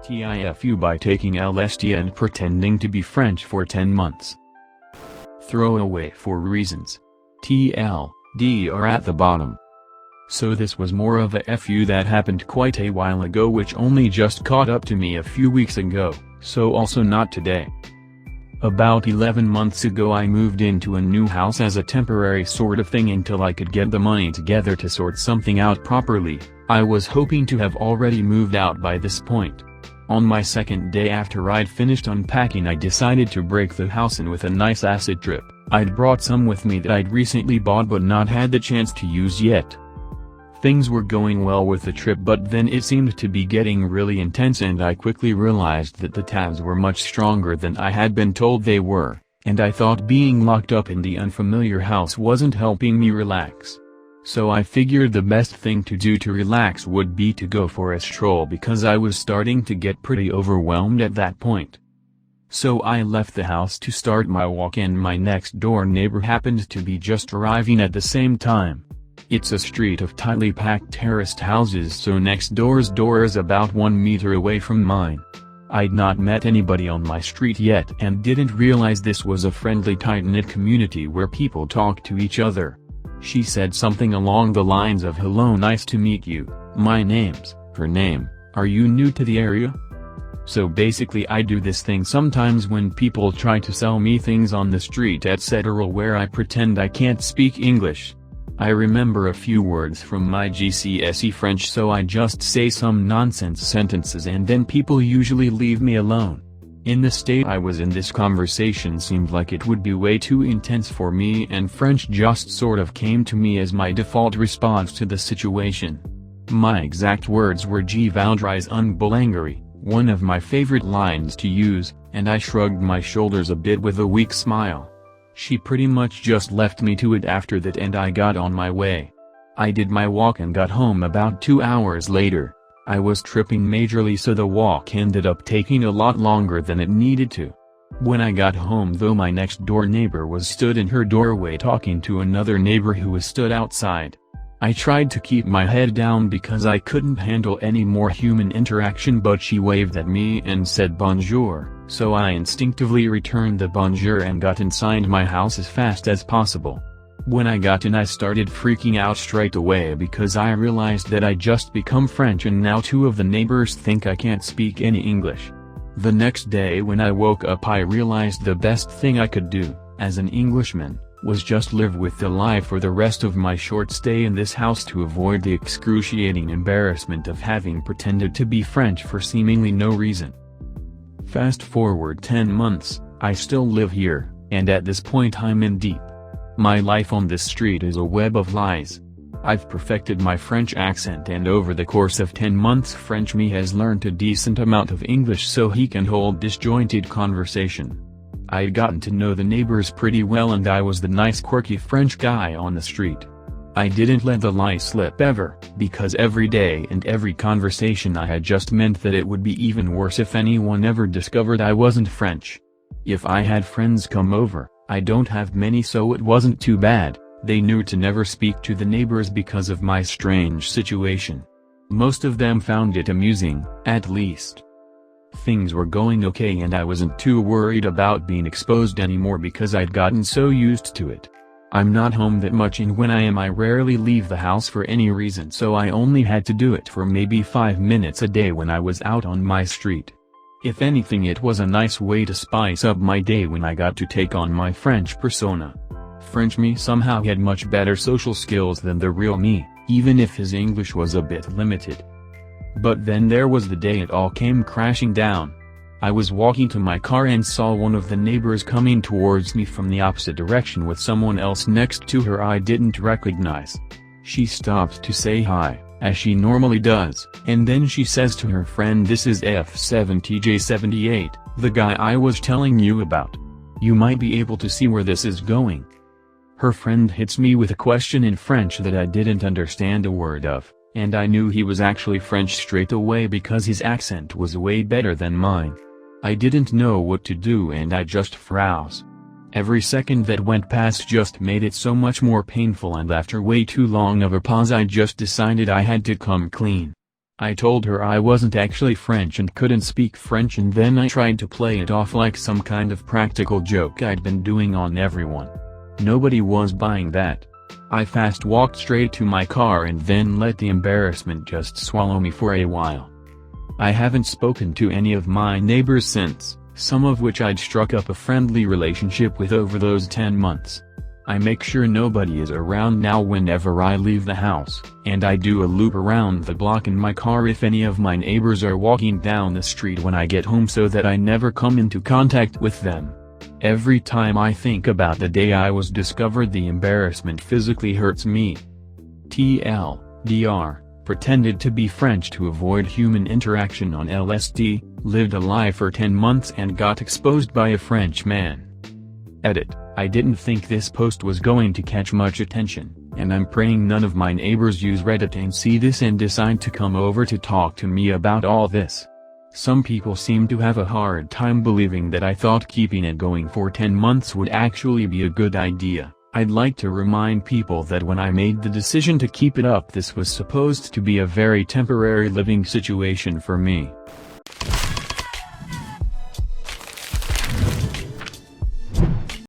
TIFU by taking LSD and pretending to be French for 10 months. Throwaway for reasons. TLD are at the bottom. So this was more of a FU that happened quite a while ago, which only just caught up to me a few weeks ago, so also not today. About 11 months ago I moved into a new house as a temporary sort of thing until I could get the money together to sort something out properly. I was hoping to have already moved out by this point. On my second day after I'd finished unpacking, I decided to break the house in with a nice acid trip. I'd brought some with me that I'd recently bought but not had the chance to use yet. Things were going well with the trip, but then it seemed to be getting really intense, and I quickly realized that the tabs were much stronger than I had been told they were, and I thought being locked up in the unfamiliar house wasn't helping me relax. So I figured the best thing to do to relax would be to go for a stroll, because I was starting to get pretty overwhelmed at that point. So I left the house to start my walk, and my next door neighbor happened to be just arriving at the same time. It's a street of tightly packed terraced houses, so next door's door is about 1 meter away from mine. I'd not met anybody on my street yet and didn't realize this was a friendly, tight-knit community where people talk to each other. She said something along the lines of, "Hello, nice to meet you, my name's," her name, "are you new to the area?" So basically I do this thing sometimes when people try to sell me things on the street etc., where I pretend I can't speak English. I remember a few words from my GCSE French, so I just say some nonsense sentences and then people usually leave me alone. In the state I was in, this conversation seemed like it would be way too intense for me, and French just sort of came to me as my default response to the situation. My exact words were "Je voudrais un boulangerie," one of my favorite lines to use, and I shrugged my shoulders a bit with a weak smile. She pretty much just left me to it after that, and I got on my way. I did my walk and got home about 2 hours later. I was tripping majorly, so the walk ended up taking a lot longer than it needed to. When I got home though, my next door neighbor was stood in her doorway talking to another neighbor who was stood outside. I tried to keep my head down because I couldn't handle any more human interaction, but she waved at me and said bonjour, so I instinctively returned the bonjour and got inside my house as fast as possible. When I got in I started freaking out straight away because I realized that I'd just become French and now 2 of the neighbors think I can't speak any English. The next day when I woke up I realized the best thing I could do, as an Englishman, was just live with the lie for the rest of my short stay in this house to avoid the excruciating embarrassment of having pretended to be French for seemingly no reason. Fast forward 10 months, I still live here, and at this point I'm in deep. My life on this street is a web of lies. I've perfected my French accent, and over the course of 10 months French me has learned a decent amount of English so he can hold disjointed conversation. I'd gotten to know the neighbors pretty well, and I was the nice quirky French guy on the street. I didn't let the lie slip ever, because every day and every conversation I had just meant that it would be even worse if anyone ever discovered I wasn't French. If I had friends come over, I don't have many, so it wasn't too bad. They knew to never speak to the neighbors because of my strange situation. Most of them found it amusing, at least. Things were going okay and I wasn't too worried about being exposed anymore because I'd gotten so used to it. I'm not home that much, and when I am I rarely leave the house for any reason, so I only had to do it for maybe 5 minutes a day when I was out on my street. If anything, it was a nice way to spice up my day when I got to take on my French persona. French me somehow had much better social skills than the real me, even if his English was a bit limited. But then there was the day it all came crashing down. I was walking to my car and saw one of the neighbors coming towards me from the opposite direction with someone else next to her I didn't recognize. She stopped to say hi, as she normally does, and then she says to her friend, "This is F7TJ78, the guy I was telling you about. You might be able to see where this is going." Her friend hits me with a question in French that I didn't understand a word of, and I knew he was actually French straight away because his accent was way better than mine. I didn't know what to do and I just froze. Every second that went past just made it so much more painful, and after way too long of a pause I just decided I had to come clean. I told her I wasn't actually French and couldn't speak French, and then I tried to play it off like some kind of practical joke I'd been doing on everyone. Nobody was buying that. I fast walked straight to my car and then let the embarrassment just swallow me for a while. I haven't spoken to any of my neighbors since, some of which I'd struck up a friendly relationship with over those 10 months. I make sure nobody is around now whenever I leave the house, and I do a loop around the block in my car if any of my neighbors are walking down the street when I get home, so that I never come into contact with them. Every time I think about the day I was discovered, the embarrassment physically hurts me. TLDR, pretended to be French to avoid human interaction on LSD, lived a lie for 10 months and got exposed by a French man. Edit. I didn't think this post was going to catch much attention, and I'm praying none of my neighbors use Reddit and see this and decide to come over to talk to me about all this. Some people seem to have a hard time believing that I thought keeping it going for 10 months would actually be a good idea. I'd like to remind people that when I made the decision to keep it up, this was supposed to be a very temporary living situation for me.